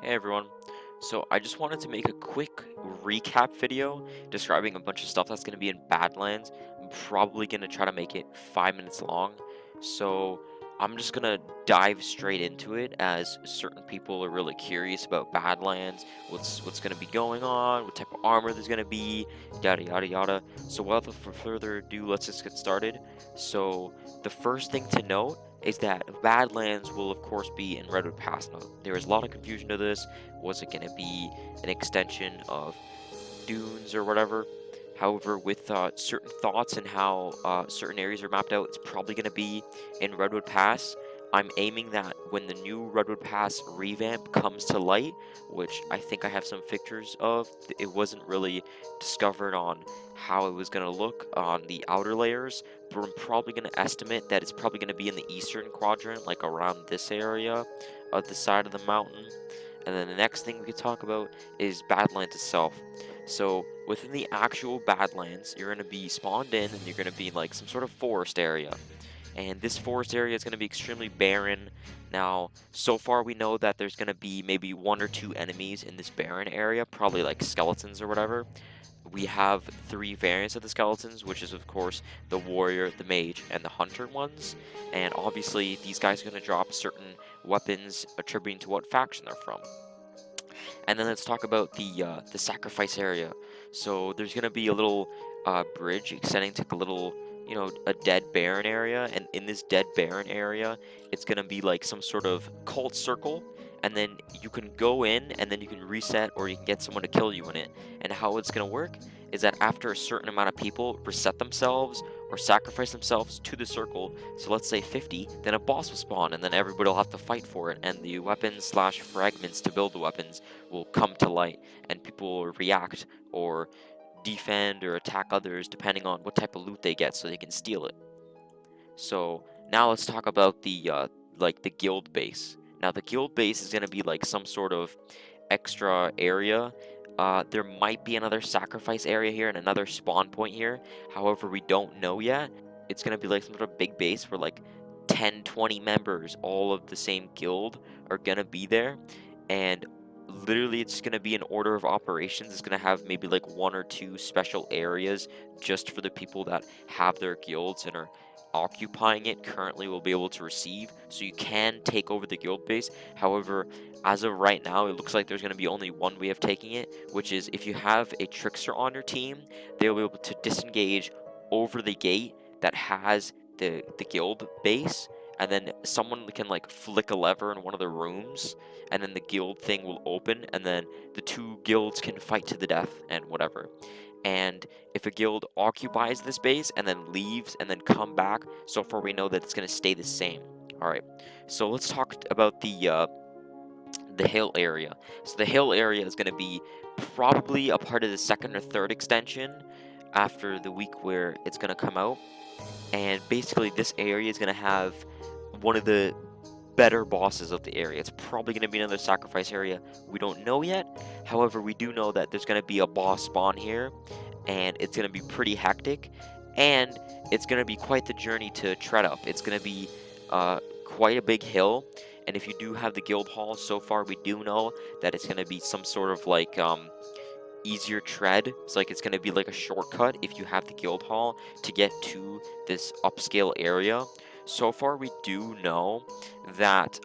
Hey everyone. So I just wanted to make a quick recap video describing a bunch of stuff that's going to be in Badlands. I'm probably going to try to make it 5 minutes long. So I'm just going to dive straight into it as certain people are really curious about Badlands, what's going to be going on, what type of armor there's going to be, yada yada yada. So without further ado, let's just get started. So the first thing to note is that Badlands will of course be in Redwood Pass. Now, there is a lot of confusion to this. Was it going to be an extension of dunes or whatever? However, with certain thoughts and how certain areas are mapped out, it's probably going to be in Redwood Pass. I'm aiming that when the new Redwood Pass revamp comes to light, which I think I have some pictures of, it wasn't really discovered on how it was going to look on the outer layers, but I'm probably going to estimate that it's probably going to be in the eastern quadrant, like around this area of the side of the mountain. And then the next thing we could talk about is Badlands itself. So within the actual Badlands, you're going to be spawned in and you're going to be in like some sort of forest area. And this forest area is going to be extremely barren. Now, so far we know that there's going to be maybe one or two enemies in this barren area, probably like skeletons or whatever. We have three variants of the skeletons, which is of course the warrior, the mage, and the hunter ones. And obviously these guys are going to drop certain weapons attributing to what faction they're from. And then let's talk about the sacrifice area. So there's gonna be a little bridge extending to a little, a dead barren area, and in this dead barren area, it's gonna be like some sort of cult circle, and then you can go in, and then you can reset, or you can get someone to kill you in it. And how it's gonna work is that after a certain amount of people reset themselves or sacrifice themselves to the circle, so let's say 50, then a boss will spawn, and then everybody will have to fight for it, and the weapons slash fragments to build the weapons will come to light, and people will react or defend or attack others depending on what type of loot they get so they can steal it. So now let's talk about the guild base. Now the guild base is going to be like some sort of extra area. There might be another sacrifice area here and another spawn point here. However, we don't know yet. It's going to be like some sort of big base where like 10, 20 members, all of the same guild, are going to be there. And literally it's going to be an order of operations. It's going to have maybe like one or two special areas just for the people that have their guilds and are occupying it currently will be able to receive, so you can take over the guild base. However, as of right now, it looks like there's going to be only one way of taking it, which is if you have a trickster on your team, they'll be able to disengage over the gate that has the guild base, and then someone can like flick a lever in one of the rooms, and then the guild thing will open, and then the two guilds can fight to the death and whatever. And if a guild occupies this base and then leaves and then come back, so far we know that it's going to stay the same. All right, so let's talk about the hill area. So the hill area is going to be probably a part of the second or third extension after the week where it's going to come out. And basically this area is going to have one of the better bosses of the area. It's probably going to be another sacrifice area. We don't know yet. However, we do know that there's going to be a boss spawn here, and it's going to be pretty hectic, and it's going to be quite the journey to tread up. It's going to be quite a big hill, and if you do have the guild hall, so far we do know that it's going to be some sort of like easier tread. It's like it's going to be like a shortcut if you have the guild hall to get to this upscale area. So far we do know that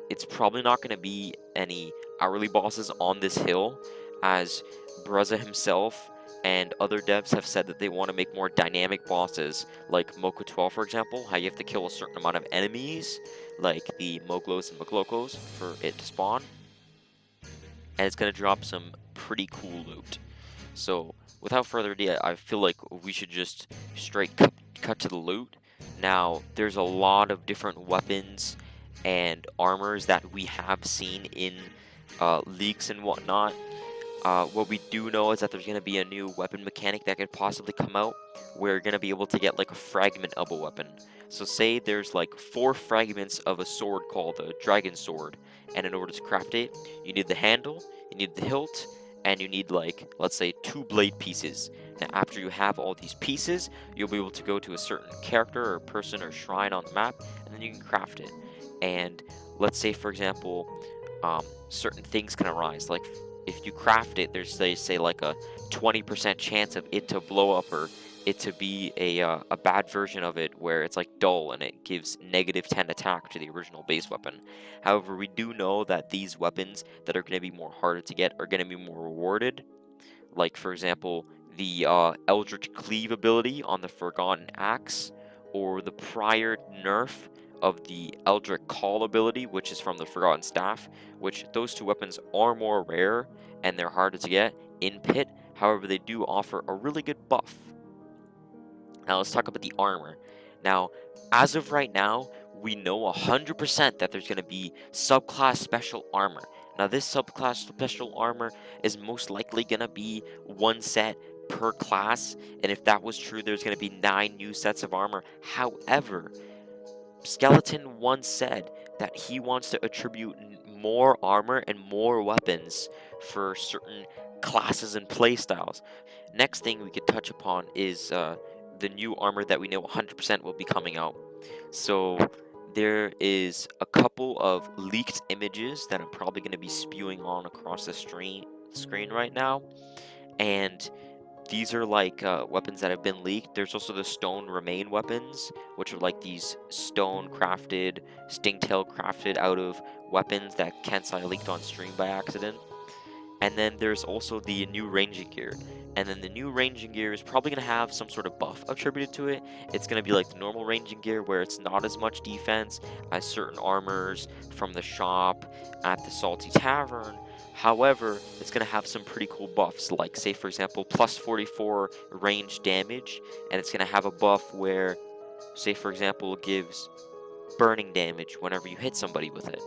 it's probably not going to be any hourly bosses on this hill, as Brezza himself and other devs have said that they want to make more dynamic bosses, like Mocha 12 for example, how you have to kill a certain amount of enemies like the Moglos and Moglokos for it to spawn, and it's going to drop some pretty cool loot. So without further ado, I feel like we should just straight cut to the loot. Now, there's a lot of different weapons and armors that we have seen in leaks and whatnot. What we do know is that there's going to be a new weapon mechanic that could possibly come out, where you're going to be able to get like a fragment of a weapon. So say there's like 4 fragments of a sword called a dragon sword, and in order to craft it, you need the handle, you need the hilt, and you need like, let's say, 2 blade pieces. Now after you have all these pieces, you'll be able to go to a certain character or person or shrine on the map, and then you can craft it. And let's say, for example, certain things can arise. Like if you craft it, there's they say like a 20% chance of it to blow up or it to be a bad version of it where it's like dull and it gives -10 attack to the original base weapon. However, we do know that these weapons that are going to be more harder to get are going to be more rewarded, like for example the Eldritch Cleave ability on the Forgotten Axe, or the prior nerf of the Eldritch Call ability, which is from the Forgotten Staff, which those two weapons are more rare and they're harder to get in Pit. However, they do offer a really good buff. Now let's talk about the armor. Now, as of right now, we know 100% that there's going to be subclass special armor. Now, this subclass special armor is most likely going to be one set per class, and if that was true, there's going to be 9 new sets of armor. However, Skeleton once said that he wants to attribute more armor and more weapons for certain classes and playstyles. Next thing we could touch upon is the new armor that we know 100% will be coming out. So there is a couple of leaked images that I'm probably going to be spewing on across the screen right now, and these are like weapons that have been leaked. There's also the stone remain weapons, which are like these stone crafted, stingtail crafted out of weapons that Kensai leaked on stream by accident. And then there's also the new ranging gear. And then the new ranging gear is probably going to have some sort of buff attributed to it. It's going to be like the normal ranging gear where it's not as much defense as certain armors from the shop at the Salty Tavern. However, it's going to have some pretty cool buffs, like say for example plus 44 range damage, and it's going to have a buff where, say for example, it gives burning damage whenever you hit somebody with it.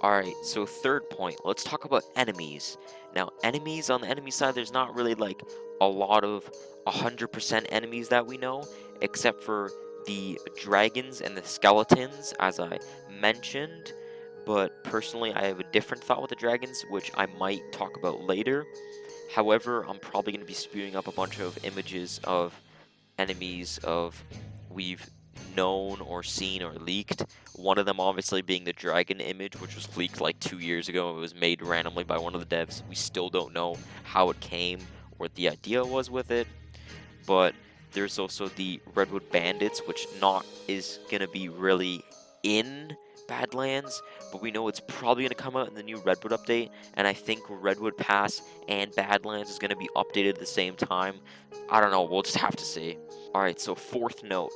Alright, so third point, let's talk about enemies. Now, enemies on the enemy side, there's not really like a lot of 100% enemies that we know, except for the dragons and the skeletons, as I mentioned. But personally, I have a different thought with the dragons, which I might talk about later. However, I'm probably going to be spewing up a bunch of images of enemies of we've known or seen or leaked. One of them obviously being the dragon image, which was leaked like 2 years ago. It was made randomly by one of the devs. We still don't know how it came or what the idea was with it. But there's also the Redwood Bandits, which not is going to be really in Badlands, but we know it's probably going to come out in the new Redwood update, and I think Redwood Pass and Badlands is going to be updated at the same time. I don't know, we'll just have to see. Alright, so fourth note.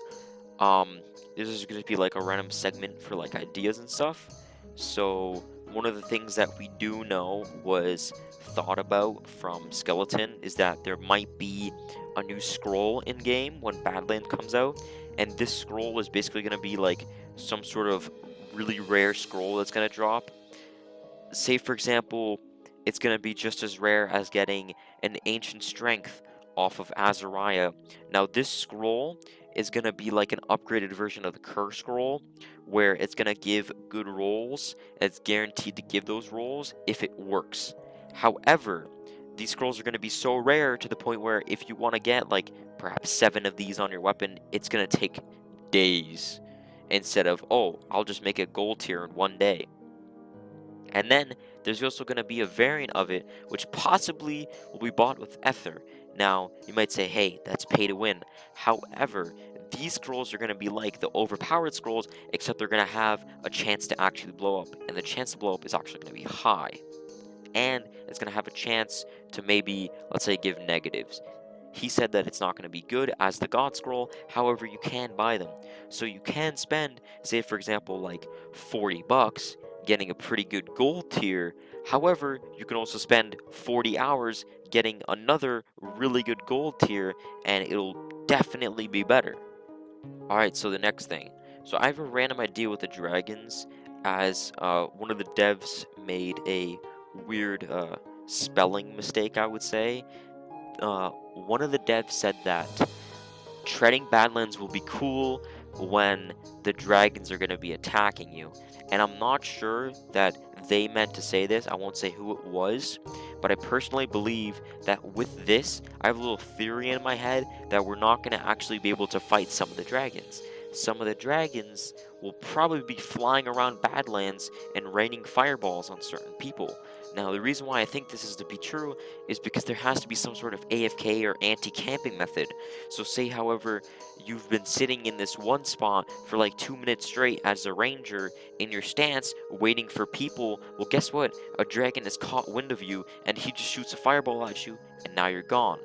This is going to be like a random segment for like ideas and stuff. So one of the things that we do know was thought about from Skeleton is that there might be a new scroll in game when Badlands comes out, and this scroll is basically going to be like some sort of really rare scroll that's going to drop. Say for example, it's going to be just as rare as getting an Ancient Strength off of Azariah. Now this scroll is going to be like an upgraded version of the Curse Scroll, where it's going to give good rolls. It's guaranteed to give those rolls if it works. However, these scrolls are going to be so rare to the point where if you want to get like perhaps 7 of these on your weapon, it's going to take days instead of, oh, I'll just make a gold tier in 1 day. And then there's also going to be a variant of it which possibly will be bought with Ether. Now, you might say, hey, that's pay to win. However, these scrolls are going to be like the overpowered scrolls, except they're going to have a chance to actually blow up. And the chance to blow up is actually going to be high. And it's going to have a chance to maybe, let's say, give negatives. He said that it's not going to be good as the God Scroll, however, you can buy them. So you can spend, say, for example, like 40 bucks getting a pretty good gold tier. However, you can also spend 40 hours getting another really good gold tier, and it'll definitely be better. Alright, so the next thing. So I have a random idea with the dragons, as one of the devs made a weird spelling mistake, I would say. One of the devs said that treading Badlands will be cool when the dragons are going to be attacking you. And I'm not sure that they meant to say this. I won't say who it was, but I personally believe that with this, I have a little theory in my head that we're not going to actually be able to fight some of the dragons. some of the dragons will probably be flying around Badlands and raining fireballs on certain people. Now, the reason why I think this is to be true is because there has to be some sort of AFK or anti-camping method. So say, however, you've been sitting in this one spot for like 2 minutes straight as a ranger in your stance waiting for people. Well, guess what? A dragon has caught wind of you and he just shoots a fireball at you and now you're gone.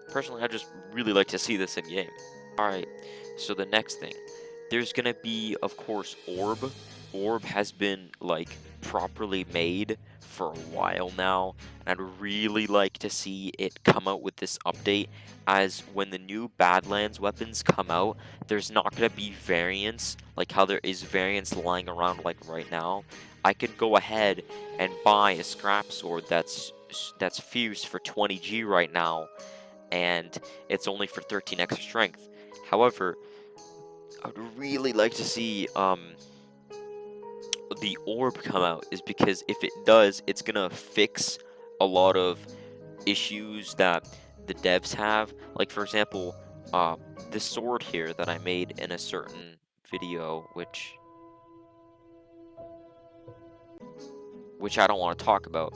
Personally, I just really like to see this in game. Alright, so the next thing. There's gonna be, of course, Orb. Orb has been, like, properly made for a while now, and I'd really like to see it come out with this update, as when the new Badlands weapons come out, there's not gonna be variants, like how there is variants lying around like right now. I could go ahead and buy a scrap sword that's fused for 20G right now, and it's only for 13 extra strength. However, I would really like to see the orb come out, is because if it does, it's gonna fix a lot of issues that the devs have. Like, for example, this sword here that I made in a certain video, which I don't want to talk about.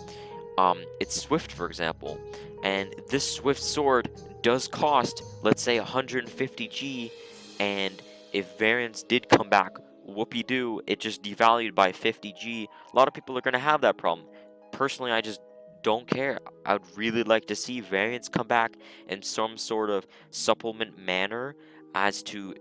It's Swift, for example, and this Swift sword does cost, let's say, 150G, and if variants did come back, whoopee-doo, it just devalued by 50G. A lot of people are going to have that problem. Personally, I just don't care. I'd really like to see variants come back in some sort of supplement manner, as to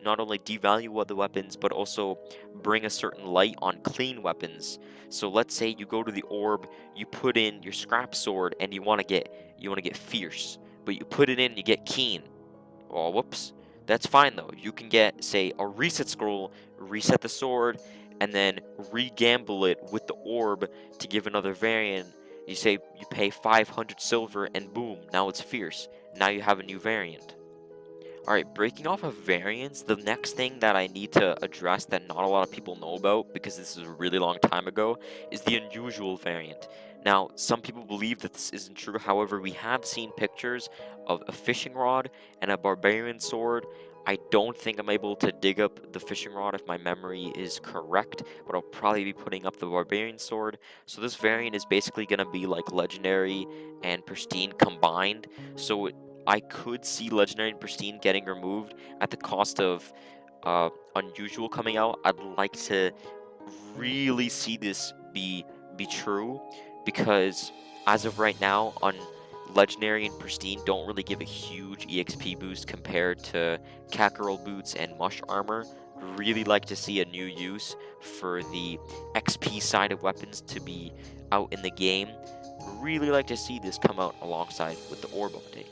not only devalue other weapons, but also bring a certain light on clean weapons. So let's say you go to the orb, you put in your scrap sword, and you want to get fierce, but you put it in, you get keen. Oh, whoops. That's fine though. You can get, say, a reset scroll, reset the sword, and then re-gamble it with the orb to give another variant. You say you pay 500 silver, and boom, now it's fierce. Now you have a new variant. Alright, breaking off of variants, the next thing that I need to address that not a lot of people know about, because this is a really long time ago, is the unusual variant. Now, some people believe that this isn't true, however, we have seen pictures of a fishing rod and a barbarian sword. I don't think I'm able to dig up the fishing rod if my memory is correct, but I'll probably be putting up the barbarian sword. So this variant is basically going to be like legendary and pristine combined, so I could see Legendary and Pristine getting removed at the cost of Unusual coming out. I'd like to really see this be true, because as of right now, on Legendary and Pristine don't really give a huge EXP boost compared to Kakarot boots and Mush armor. Really like to see a new use for the XP side of weapons to be out in the game. Really like to see this come out alongside with the Orb update.